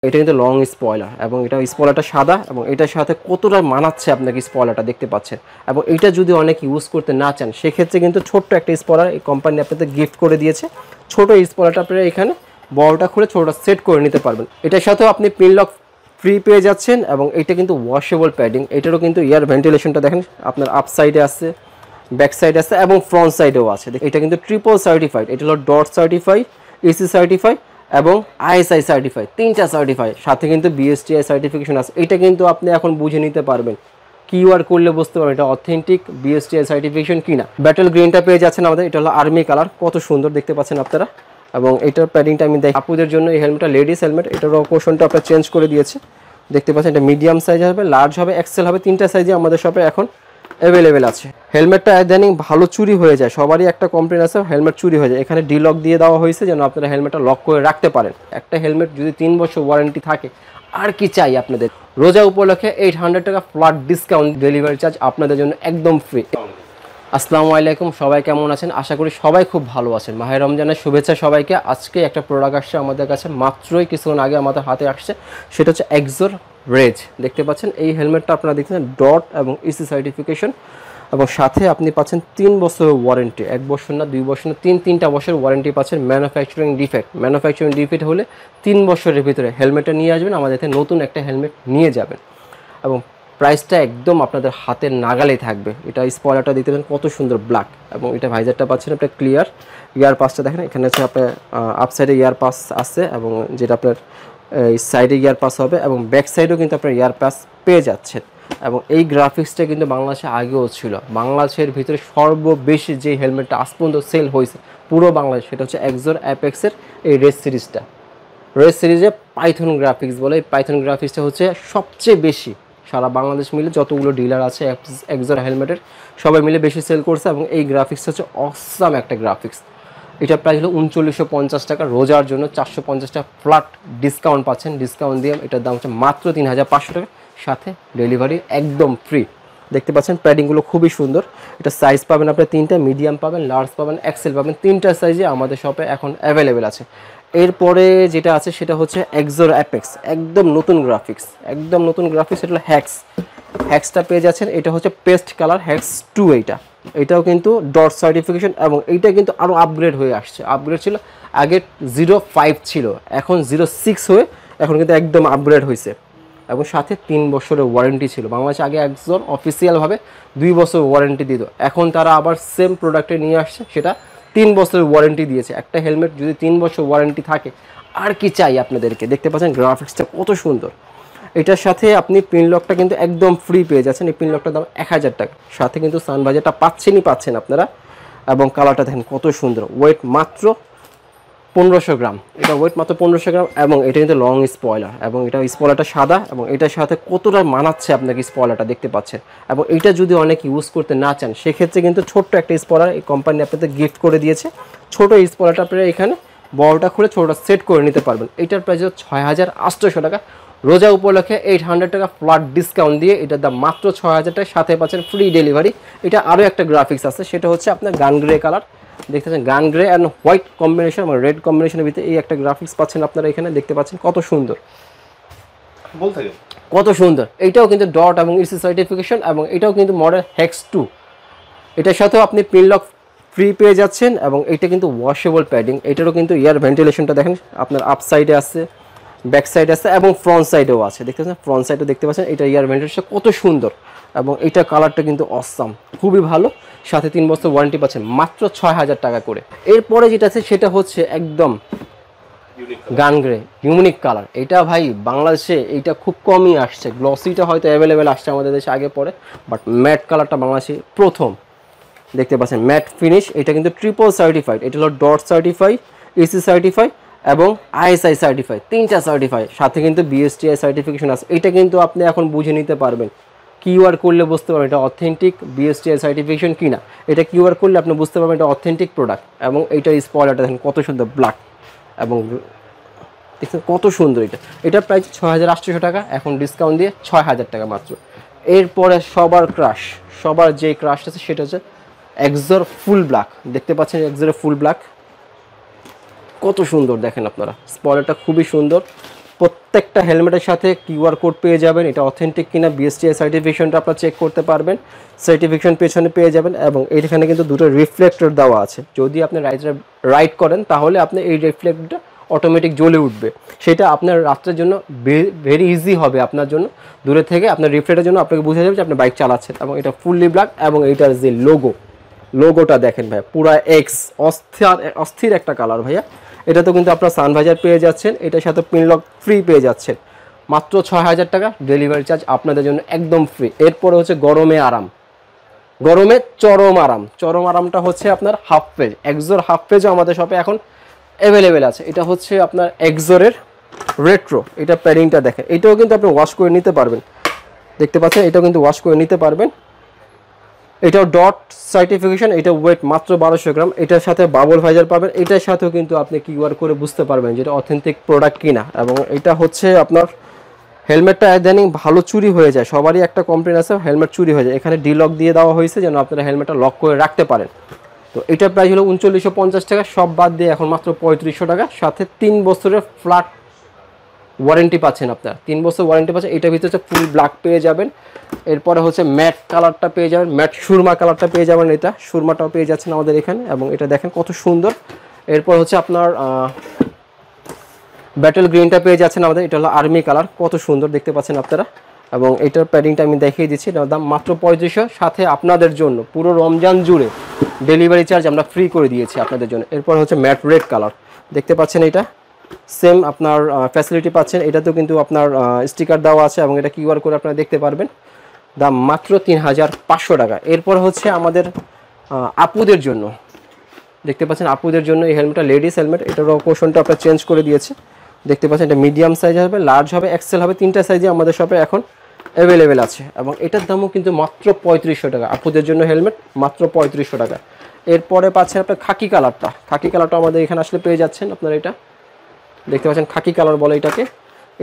এটা কিন্তু long spoiler এবং এটা স্পয়লারটা সাদা এবং এটার সাথে কতটা মানাচ্ছে আপনাকে স্পয়লারটা দেখতে পাচ্ছেন। এবং এটা যদি অনেক ইউজ করতে না চান সেক্ষেত্রে কিন্তু ছোট্ট একটা স্পয়লার এই কোম্পানি আপনাদের গিফট করে দিয়েছে। ছোট স্পয়লারটা আপনারা এখানে বড়টা খুলে ছোটটা সেট করে নিতে পারবেন। এটার সাথেও আপনি পিন লক ফ্রি পেয়ে যাচ্ছেন এবং এটা কিন্তু ওয়াশেবল প্যাডিং। এটারও কিন্তু এয়ার ভেন্টিলেশনটা দেখেন আপনার আপ সাইডে আছে, ব্যাক সাইডে আছে এবং ফ্রন্ট সাইডেও আছে। এটা কিন্তু ট্রিপল সার্টিফাইড, এটা হলো ডট সার্টিফাই, এসি সার্টিফাই এবং আইএসআই সার্টিফাই, তিনটা সার্টিফাই, সাথে কিন্তু বিএসটিআই সার্টিফিকেশন আছে। এটা কিন্তু আপনি এখন বুঝে নিতে পারবেন, কিউআর করলে বুঝতে পারবেন এটা অথেন্টিক বিএসটিআই সার্টিফিকেশন কিনা। ব্যাটল গ্রিনটা পেয়ে যাচ্ছেন আমাদের, এটা হলো আর্মি কালার, কত সুন্দর দেখতে পাচ্ছেন আপনারা। এবং এটার প্যাডিংটা আমি দেখি আপুদের জন্য, এই হেলমেটটা লেডিস হেলমেট, এটার পোর্শনটা আপনার চেঞ্জ করে দিয়েছে দেখতে পাচ্ছেন। এটা মিডিয়াম সাইজ হবে, লার্জ হবে, এক্সেল হবে, তিনটা সাইজে আমাদের শপে এখন অ্যাভেলেবেল আছে। হেলমেটটা ইদানিং ভালো চুরি হয়ে যায়, সবারই একটা কমপ্লেন আছে হেলমেট চুরি হয়ে যায়। এখানে ডিলক দিয়ে দেওয়া হয়েছে যেন আপনারা হেলমেটটা লক করে রাখতে পারেন। একটা হেলমেট যদি 3 বছর ওয়ারেন্টি থাকে, আর কি চাই আপনাদের। রোজা উপলক্ষে 800 টাকা ফ্ল্যাট ডিসকাউন্ট, ডেলিভারি চার্জ আপনাদের জন্য একদম ফ্রি। আসসালামু আলাইকুম, সবাই কেমন আছেন? আশা করি সবাই খুব ভালো আছেন। মাহে রমজানের শুভেচ্ছা সবাইকে। আজকে একটা প্রোডাক্ট আসছে আমাদের কাছে, মাত্রই কিছুক্ষণ আগে আমাদের হাতে আসছে, সেটা হচ্ছে এক্সোর রেজ। দেখতে পাচ্ছেন এই হেলমেটটা আপনারা দেখছেন ডট এবং ইসি সার্টিফিকেশন এবং সাথে আপনি পাচ্ছেন 3 বছরের ওয়ারেন্টি। 1 বছর না, 2 বছর না, তিনটা বছর ওয়ারেন্টি পাচ্ছেন। ম্যানুফ্যাকচারিং ডিফেক্ট হলে 3 বছরের ভিতরে হেলমেটটা নিয়ে আসবেন, আমাদের থেকে নতুন একটা হেলমেট নিয়ে যাবেন এবং প্রাইসটা একদম আপনাদের হাতের নাগালেই থাকবে। এটা স্পয়লারটা দিতে পারেন কত সুন্দর ব্ল্যাক এবং এটা ভাইজারটা পাচ্ছেন আপনার ক্লিয়ার। ইয়ার পাসটা দেখেন, এখানে হচ্ছে আপনার আপ সাইডে ইয়ার পাস আছে এবং যেটা আপনার সাইডে ইয়ার পাস হবে এবং ব্যাক সাইডেও কিন্তু আপনার ইয়ার পাস পেয়ে যাচ্ছেন। এবং এই গ্রাফিক্সটা কিন্তু বাংলাদেশে আগেও ছিল। বাংলাদেশের ভিতরে সর্ববেশি যে হেলমেটটা আজ পর্যন্ত সেল হয়েছে পুরো বাংলাদেশ, সেটা হচ্ছে এক্সোর অ্যাপেক্সের এই রেস সিরিজটা। রেস সিরিজে পাইথন গ্রাফিক্স বলে, এই পাইথন গ্রাফিক্সটা হচ্ছে সবচেয়ে বেশি সারা বাংলাদেশ মিলে যতগুলো ডিলার আছে এক্সোর হেলমেটের সবাই মিলে বেশি সেল করছে এবং এই গ্রাফিক্সটা হচ্ছে অসাম একটা গ্রাফিক্স। এটা প্রাইস হলো 3950 টাকা। রোজার জন্য 450 টাকা ফ্ল্যাট ডিসকাউন্ট পাচ্ছেন। ডিসকাউন্ট দিয়ে এটার দাম হচ্ছে মাত্র 3500 টাকা, সাথে ডেলিভারি একদম ফ্রি। দেখতে পাচ্ছেন প্যাডিংগুলো খুবই সুন্দর। এটা সাইজ পাবেন আপনার 3টা, মিডিয়াম পাবেন, লার্জ পাবেন, এক্সেল পাবেন, 3টা সাইজে আমাদের শপে এখন অ্যাভেলেবেল আছে। এরপরে যেটা আছে সেটা হচ্ছে এক্সোর অ্যাপেক্স, একদম নতুন গ্রাফিক্স, এটা হলো হ্যাক্সটা পেয়ে যাচ্ছেন। এটা হচ্ছে পেস্ট কালার হ্যাক্স 2, এটাও কিন্তু ডট সার্টিফিকেশন এবং এইটা কিন্তু আরও আপগ্রেড হয়ে আসছে। আপগ্রেড ছিল আগে 05 ছিল, এখন 06 হয়ে এখন কিন্তু একদম আপগ্রেড হয়েছে এবং সাথে 3 বছরের ওয়ারেন্টি ছিল। বাংলাদেশে আগে একজন অফিসিয়ালভাবে 2 বছর ওয়ারেন্টি দিত, এখন তারা আবার সেম প্রোডাক্টে নিয়ে আসছে, সেটা 3 বছরের ওয়ারেন্টি দিয়েছে। একটা হেলমেট যদি 3 বছর ওয়ারেন্টি থাকে, আর কি চাই আপনাদেরকে। দেখতে পাচ্ছেন গ্রাফিক্সটা কত সুন্দর। এটার সাথে আপনি পিন লকটা কিন্তু একদম ফ্রি পেয়ে যাচ্ছেন। এই পিন লকটার দাম 1000 টাকা, সাথে কিন্তু সানভাইজারটা পাচ্ছেন আপনারা এবং কালারটা দেখেন কত সুন্দর। ওয়েট মাত্র 1500 গ্রাম, এটা ওয়েট মাত্র 1500 গ্রাম এবং এটা কিন্তু লং স্পয়লার এবং এটা স্পয়লারটা সাদা এবং এটার সাথে কতটা মানাচ্ছে আপনাকে স্পয়লারটা দেখতে পাচ্ছেন। এবং এটা যদি অনেক ইউজ করতে না চান সেক্ষেত্রে কিন্তু ছোট্ট একটা স্পয়লার এই কোম্পানি আপনাদের গিফট করে দিয়েছে। ছোট স্পয়লারটা আপনারা এখানে বড়টা খুলে ছোটটা সেট করে নিতে পারবেন। এটার প্রাইস 6800 টাকা। রোজা উপলক্ষে 800 টাকা ফ্ল্যাট ডিসকাউন্ট দিয়ে এটার দাম মাত্র 6000 টাকা, সাথে পাচ্ছেন ফ্রি ডেলিভারি। এটা আরও একটা গ্রাফিক্স আছে, সেটা হচ্ছে আপনার গান গ্রে কালার, দেখতে পাচ্ছেন গান গ্রে অ্যান্ড হোয়াইট কম্বিনেশন এবং রেড কম্বিনেশনের ভিতরে এই একটা গ্রাফিক্স পাচ্ছেন আপনারা এখানে দেখতে পাচ্ছেন কত সুন্দর, কত সুন্দর। এইটাও কিন্তু ডট এবং ইসি সার্টিফিকেশন এবং এটাও কিন্তু মডেল হ্যাক্স 2। এটার সাথেও আপনি পিন লক ফ্রি পেয়ে যাচ্ছেন এবং এটা কিন্তু ওয়াশেবল প্যাডিং। এটারও কিন্তু এয়ার ভেন্টিলেশনটা দেখেন আপনার আপ সাইডে আছে, ব্যাক সাইড আছে এবং ফ্রন্ট সাইডেও আছে। দেখতে পাচ্ছেন ফ্রন্ট সাইডও দেখতে পাচ্ছেন, এটা এয়ার ভেন্টিলেশন কত সুন্দর এবং এটা কালারটা কিন্তু অসাম, খুবই ভালো। সাথে 3 বছর ওয়ারেন্টি পাচ্ছেন মাত্র 6000 টাকা করে। এরপরে যেটা আছে সেটা হচ্ছে একদম গান গ্রে ইউনিক কালার। এটা ভাই বাংলাদেশে এইটা খুব কমই আসছে, গ্লসিটা হয়তো অ্যাভেলেবেল আসছে আমাদের দেশে আগে পরে, বাট ম্যাট কালারটা বাংলাদেশে প্রথম। দেখতে পাচ্ছেন ম্যাট ফিনিশ, এটা কিন্তু ট্রিপল সার্টিফাইড, এটা হলো ডট সার্টিফাই, এসি সার্টিফাই এবং আইএসআই সার্টিফাই, 3টা সার্টিফাই, সাথে কিন্তু বিএসটিআই সার্টিফিকেশন আছে। এটা কিন্তু আপনি এখন বুঝে নিতে পারবেন, কিউআর করলে বুঝতে পারবেন এটা অথেন্টিক বিএসটিআই সার্টিফিকেশন কিনা। এটা কিউআর করলে আপনি বুঝতে পারবেন এটা অথেন্টিক প্রোডাক্ট। এবং এইটা স্পয়লারটা দেখেন কত সুন্দর ব্ল্যাক এবং দেখছেন কত সুন্দর। এটার প্রাইস 6800 টাকা, এখন ডিসকাউন্ট দিয়ে 6000 টাকা মাত্র। এরপরে সবার যে ক্রাশ আছে সেটা হচ্ছে এক্সোর ফুল ব্ল্যাক। দেখতে পাচ্ছেন এক্সোর ফুল ব্ল্যাক কত সুন্দর, দেখেন আপনারা স্পয়লারটা খুবই সুন্দর প্রত্যেকটা হেলমেটের সাথে কিউআর কোড পেয়ে যাবেন, এটা অথেন্টিক কিনা বিএসটিআই সার্টিফিকেশনটা আপনারা চেক করতে পারবেন, সার্টিফিকেশন পেছনে পেয়ে যাবেন। এবং এইখানে কিন্তু দুটো রিফ্লেক্টর দেওয়া আছে, যদি আপনি রাইড করেন তাহলে আপনি এই রিফ্লেক্টরটা অটোমেটিক জ্বলে উঠবে, সেটা আপনার রাত্রের জন্য ভেরি ইজি হবে আপনার জন্য। দূরে থেকে আপনার রিফ্লেক্টের জন্য আপনাকে বুঝে যাবে যে আপনি বাইক চালাচ্ছেন। এবং এটা ফুললি ব্ল্যাক এবং এইটার যে লোগোটা দেখেন ভাইয়া, পুরা এক্স অস্থির একটা কালার ভাইয়া। এটা তো কিন্তু আপনার সানভাইজার পেয়ে যাচ্ছেন, এটার সাথে পিনলক ফ্রি পেয়ে যাচ্ছেন, মাত্র 6000 টাকা ডেলিভারি চার্জ আপনাদের জন্য একদম ফ্রি। এরপরে হচ্ছে গরমে আরাম, গরমে চরম আরামটা হচ্ছে আপনার হাফ পেজ, এক্সোর হাফ পেজও আমাদের শপে এখন অ্যাভেলেবেল আছে। এটা হচ্ছে আপনার এক্সোরের রেট্রো, এটা প্যাডিংটা দেখেন, এটাও কিন্তু আপনি ওয়াশ করে নিতে পারবেন, দেখতে পাচ্ছেন এটাও কিন্তু ওয়াশ করে নিতে পারবেন। এটাও ডট সার্টিফিকেশন, এটা ওয়েট মাত্র 1200 গ্রাম, এটার সাথে বাবল ভাইজার পাবেন, এটার সাথেও কিন্তু আপনি কিউআর করে বুঝতে পারবেন যেটা অথেন্টিক প্রোডাক্ট কিনা। এবং এটা হচ্ছে আপনার হেলমেটটা ইদানিং ভালো চুরি হয়ে যায়, সবারই একটা কমপ্লেন আছে হেলমেট চুরি হয়ে যায়, এখানে লক দিয়ে দেওয়া হয়েছে যেন আপনারা হেলমেটটা লক করে রাখতে পারেন। তো এটার প্রাইস হলো 3950 টাকা, সব বাদ দিয়ে এখন মাত্র 3500 টাকা, সাথে 3 বছরের ফ্ল্যাট ওয়ারেন্টি পাচ্ছেন আপনারা, 3 বছর ওয়ারেন্টি পাচ্ছেন। এটার ভিতরে হচ্ছে ফুল ব্ল্যাক পেয়ে যাবেন, এরপরে হচ্ছে ম্যাট কালারটা পেয়ে যাবেন, ম্যাট সুরমা কালারটা পেয়ে যাবেন, এটা সুরমাটাও পেয়ে যাচ্ছেন আমাদের এখানে। এবং এটা দেখেন কত সুন্দর। এরপর হচ্ছে আপনার ব্যাটেল গ্রিনটা পেয়ে যাচ্ছেন আমাদের, এটা হলো আর্মি কালার, কত সুন্দর দেখতে পাচ্ছেন আপনারা। এবং এটার প্যাডিংটা আমি দেখিয়ে দিচ্ছি, এটার দাম মাত্র 3500, সাথে আপনাদের জন্য পুরো রমজান জুড়ে ডেলিভারি চার্জ আমরা ফ্রি করে দিয়েছি আপনাদের জন্য। এরপর হচ্ছে ম্যাট রেড কালার, দেখতে পাচ্ছেন এটা সেম আপনার ফ্যাসিলিটি পাচ্ছেন, এটাতেও কিন্তু আপনার স্টিকার দেওয়া আছে এবং এটা কিউআর করে আপনারা দেখতে পারবেন, দাম মাত্র 3500 টাকা। এরপর হচ্ছে আমাদের আপুদের জন্য, দেখতে পাচ্ছেন আপুদের জন্য এই হেলমেটটা লেডিস হেলমেট, এটারও পোর্শনটা আপনার চেঞ্জ করে দিয়েছে, দেখতে পাচ্ছেন এটা মিডিয়াম সাইজ হবে, লার্জ হবে, এক্সেল হবে, 3টা সাইজে আমাদের শপে এখন অ্যাভেলেবেল আছে। এবং এটার দামও কিন্তু মাত্র 3500 টাকা, আপুদের জন্য হেলমেট মাত্র 3500 টাকা। এরপরে পাচ্ছেন আপনার খাকি কালারটা আমাদের এখানে আসলে পেয়ে যাচ্ছেন আপনারা, এটা দেখতে পাচ্ছেন খাকি কালার বলে এটাকে,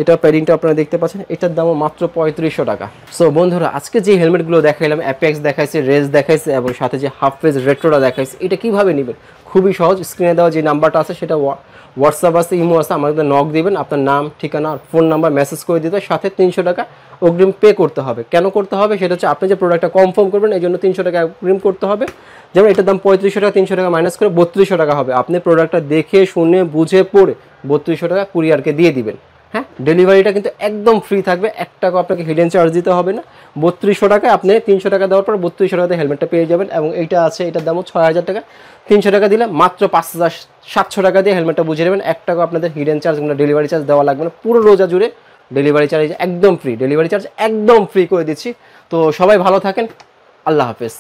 এটা প্যাডিংটা আপনারা দেখতে পাচ্ছেন, এটার দামও মাত্র 3500 টাকা। সো বন্ধুরা, আজকে যে হেলমেটগুলো দেখাইলাম, অ্যাপেক্স দেখাইছে, রেস দেখাইছে এবং সাথে যে হাফ পেজ রেট্রোটা দেখাইছে, এটা কিভাবে নেবেন খুবই সহজ। স্ক্রিনে দেওয়া যে নাম্বারটা আছে সেটা হোয়াটসঅ্যাপ আছে, ইমো আছে, আমাদের নক দিবেন, আপনার নাম, ঠিকানা, ফোন নাম্বার মেসেজ করে দিতে, সাথে 300 টাকা অগ্রিম পে করতে হবে। কেন করতে হবে সেটা হচ্ছে আপনি যে প্রোডাক্টটা কনফার্ম করবেন এই জন্য 300 টাকা অগ্রিম করতে হবে। যেমন এটার দাম 3500 টাকা, 300 টাকা মাইনাস করে 3200 টাকা হবে। আপনি প্রোডাক্টটা দেখে শুনে বুঝে পড়ে 3200 টাকা কুরিয়ারকে দিয়ে দিবেন। হ্যাঁ, ডেলিভারিটা কিন্তু একদম ফ্রি থাকবে, 1 টাকা আপনাকে হিডেন চার্জ দিতে হবে না। 3200 টাকায় আপনি 300 টাকা দেওয়ার পর 3200 টাকাতে হেলমেটটা পেয়ে যাবেন। এবং এইটা আছে, এটার দামও 6000 টাকা, 300 টাকা দিলে মাত্র 5700 টাকা দিয়ে হেলমেটটা বুঝে নেবেন। 1 টাকা আপনাদের হিডেন চার্জ কিংবা ডেলিভারি চার্জ দেওয়া লাগবে না, পুরো রোজা জুড়ে ডেলিভারি চার্জ একদম ফ্রি, ডেলিভারি চার্জ একদম ফ্রি করে দিচ্ছি। তো সবাই ভালো থাকেন, আল্লাহ হাফেজ।